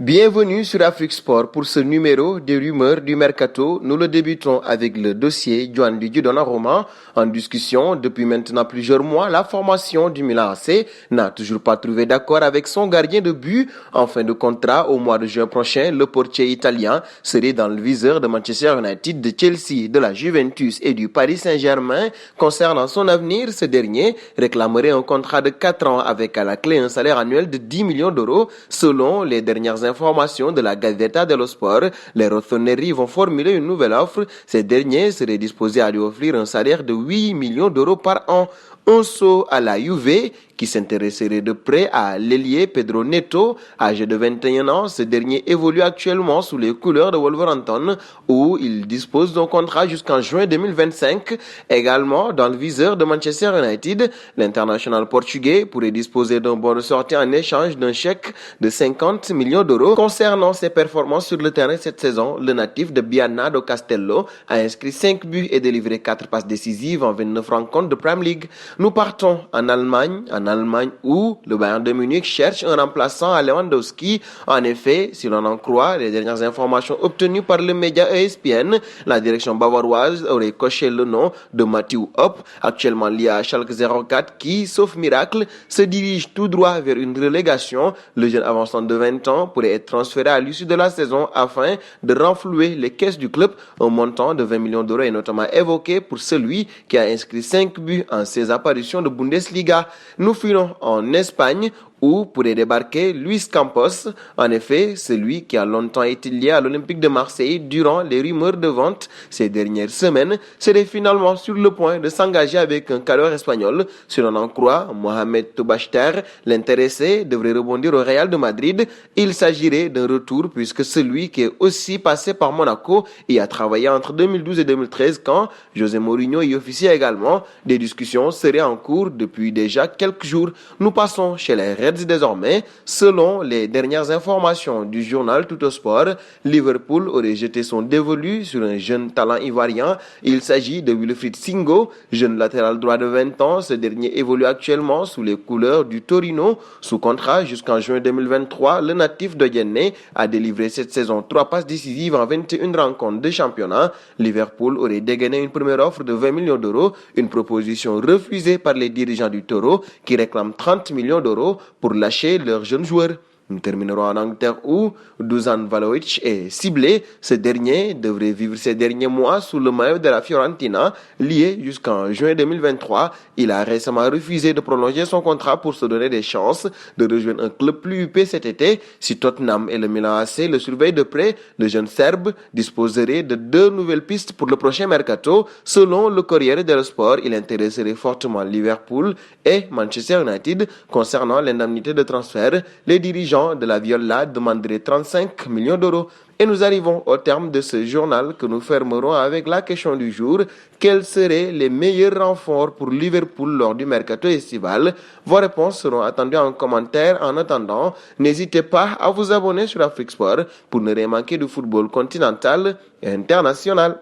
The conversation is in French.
Bienvenue sur Afrique Sport pour ce numéro des rumeurs du mercato. Nous le débutons avec le dossier Juan Luigi Donnarumma. En discussion depuis maintenant plusieurs mois, la formation du Milan AC n'a toujours pas trouvé d'accord avec son gardien de but. En fin de contrat, au mois de juin prochain, le portier italien serait dans le viseur de Manchester United, de Chelsea, de la Juventus et du Paris Saint-Germain. Concernant son avenir, ce dernier réclamerait un contrat de 4 ans avec à la clé un salaire annuel de 10 millions d'euros. Selon les dernières informations de la Gazzetta dello Sport, les Rossoneri vont formuler une nouvelle offre. Ces derniers seraient disposés à lui offrir un salaire de 8 millions d'euros par an. Un saut à la Juve qui s'intéresserait de près à l'ailier Pedro Neto, âgé de 21 ans. Ce dernier évolue actuellement sous les couleurs de Wolverhampton où il dispose d'un contrat jusqu'en juin 2025. Également dans le viseur de Manchester United, l'international portugais pourrait disposer d'un bon de sortie en échange d'un chèque de 50 millions d'euros. Concernant ses performances sur le terrain cette saison, le natif de Biana do Castello a inscrit 5 buts et délivré 4 passes décisives en 29 rencontres de Premier League. Nous partons en Allemagne où le Bayern de Munich cherche un remplaçant à Lewandowski. En effet, si l'on en croit les dernières informations obtenues par le média ESPN, la direction bavaroise aurait coché le nom de Matthew Hopp, actuellement lié à Schalke 04, qui, sauf miracle, se dirige tout droit vers une relégation. Le jeune avançant de 20 ans pourrait être transféré à l'issue de la saison afin de renflouer les caisses du club. Un montant de 20 millions d'euros est notamment évoqué pour celui qui a inscrit 5 buts en 16 apparitions de Bundesliga. Nous filons en Espagne où pourrait débarquer Luis Campos. En effet, celui qui a longtemps été lié à l'Olympique de Marseille durant les rumeurs de vente ces dernières semaines serait finalement sur le point de s'engager avec un cadre espagnol. Si l'on en croit Mohamed Toubachter, l'intéressé devrait rebondir au Real de Madrid. Il s'agirait d'un retour puisque celui qui est aussi passé par Monaco et a travaillé entre 2012 et 2013 quand José Mourinho y officiait également. Des discussions seraient en cours depuis déjà quelques jours. Nous passons chez les Reds désormais. Selon les dernières informations du journal Tuttosport, Liverpool aurait jeté son dévolu sur un jeune talent ivoirien. Il s'agit de Wilfried Singo, jeune latéral droit de 20 ans. Ce dernier évolue actuellement sous les couleurs du Torino. Sous contrat jusqu'en juin 2023, le natif de Yenne a délivré cette saison 3 passes décisives en 21 rencontres de championnat. Liverpool aurait dégainé une première offre de 20 millions d'euros, une proposition refusée par les dirigeants du Toro qui réclament 30 millions d'euros pour lâcher leurs jeunes joueurs. Nous terminerons en Angleterre où Dusan Vlahovic est ciblé. Ce dernier devrait vivre ces derniers mois sous le maillot de la Fiorentina, lié jusqu'en juin 2023. Il a récemment refusé de prolonger son contrat pour se donner des chances de rejoindre un club plus huppé cet été. Si Tottenham et le Milan AC le surveillent de près, le jeune Serbe disposerait de 2 nouvelles pistes pour le prochain mercato. Selon le Corriere dello Sport, il intéresserait fortement Liverpool et Manchester United. Concernant l'indemnité de transfert, les dirigeants de la Viola demanderait 35 millions d'euros. Et nous arrivons au terme de ce journal que nous fermerons avec la question du jour. Quels seraient les meilleurs renforts pour Liverpool lors du mercato estival? Vos réponses seront attendues en commentaire. En attendant, n'hésitez pas à vous abonner sur Afrique Sport pour ne rien manquer du football continental et international.